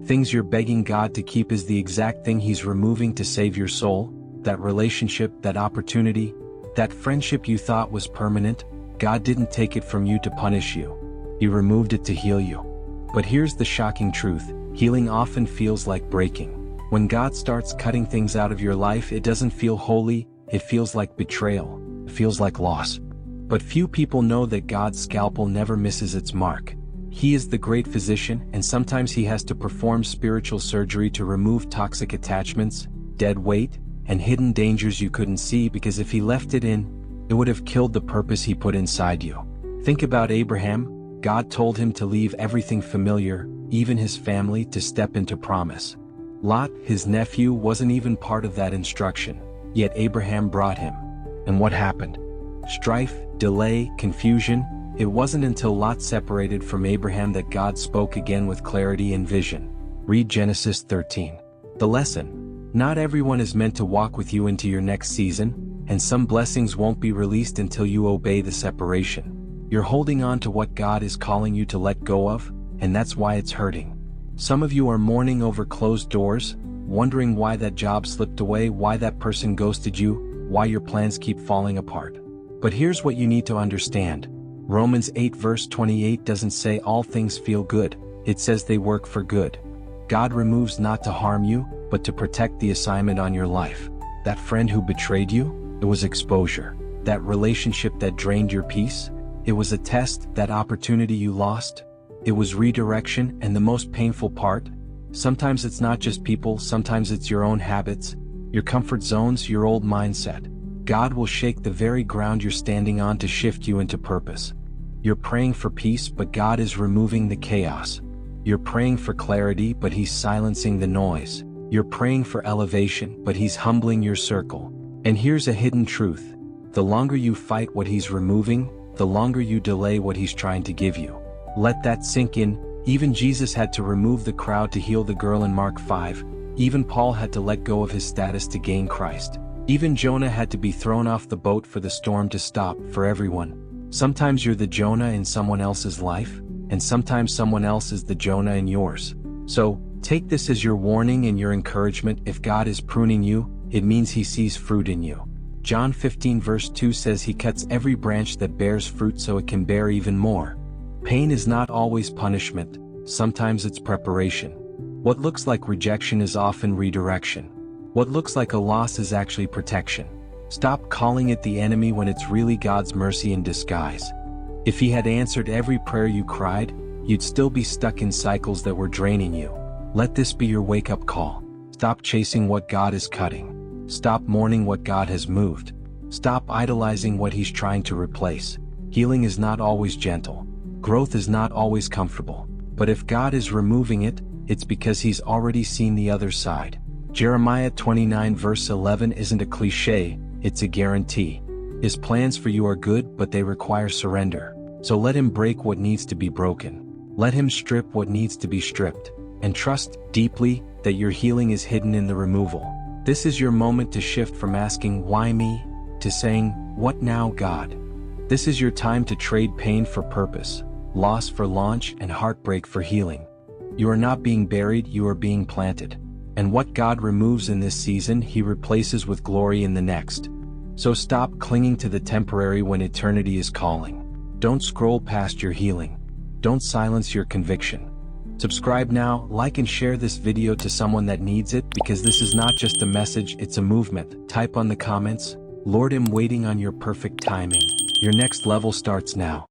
Things you're begging God to keep is the exact thing He's removing to save your soul. That relationship, that opportunity, that friendship you thought was permanent, God didn't take it from you to punish you. He removed it to heal you. But here's the shocking truth: healing often feels like breaking. When God starts cutting things out of your life, it doesn't feel holy, it feels like betrayal, it feels like loss. But few people know that God's scalpel never misses its mark. He is the great physician, and sometimes He has to perform spiritual surgery to remove toxic attachments, dead weight, and hidden dangers you couldn't see, because if He left it in, it would have killed the purpose He put inside you. Think about Abraham. God told him to leave everything familiar, even his family, to step into promise. Lot, his nephew, wasn't even part of that instruction, yet Abraham brought him. And what happened? Strife, delay, confusion. It wasn't until Lot separated from Abraham that God spoke again with clarity and vision. Read Genesis 13. The lesson: not everyone is meant to walk with you into your next season, and some blessings won't be released until you obey the separation. You're holding on to what God is calling you to let go of, and that's why it's hurting. Some of you are mourning over closed doors, wondering why that job slipped away, why that person ghosted you, why your plans keep falling apart. But here's what you need to understand. Romans 8 verse 28 doesn't say all things feel good, it says they work for good. God removes not to harm you, but to protect the assignment on your life. That friend who betrayed you, it was exposure. That relationship that drained your peace, it was a test. That opportunity you lost, it was redirection. And the most painful part, sometimes it's not just people, sometimes it's your own habits, your comfort zones, your old mindset. God will shake the very ground you're standing on to shift you into purpose. You're praying for peace, but God is removing the chaos. You're praying for clarity, but He's silencing the noise. You're praying for elevation, but He's humbling your circle. And here's a hidden truth: the longer you fight what He's removing, the longer you delay what He's trying to give you. Let that sink in. Even Jesus had to remove the crowd to heal the girl in Mark 5. Even Paul had to let go of his status to gain Christ. Even Jonah had to be thrown off the boat for the storm to stop. For everyone, sometimes you're the Jonah in someone else's life, and sometimes someone else is the Jonah in yours. So, take this as your warning and your encouragement. If God is pruning you, it means He sees fruit in you. John 15 verse 2 says He cuts every branch that bears fruit so it can bear even more. Pain is not always punishment, sometimes it's preparation. What looks like rejection is often redirection. What looks like a loss is actually protection. Stop calling it the enemy when it's really God's mercy in disguise. If He had answered every prayer you cried, you'd still be stuck in cycles that were draining you. Let this be your wake-up call. Stop chasing what God is cutting. Stop mourning what God has moved. Stop idolizing what He's trying to replace. Healing is not always gentle. Growth is not always comfortable. But if God is removing it, it's because He's already seen the other side. Jeremiah 29 verse 11 isn't a cliche, it's a guarantee. His plans for you are good, but they require surrender. So let Him break what needs to be broken. Let Him strip what needs to be stripped. And trust deeply that your healing is hidden in the removal. This is your moment to shift from asking, "Why me?" to saying, "What now, God?" This is your time to trade pain for purpose, loss for launch, and heartbreak for healing. You are not being buried, you are being planted. And what God removes in this season, He replaces with glory in the next. So stop clinging to the temporary when eternity is calling. Don't scroll past your healing. Don't silence your conviction. Subscribe now, like and share this video to someone that needs it, because this is not just a message, it's a movement. Type on the comments, "Lord, I'm waiting on your perfect timing." Your next level starts now.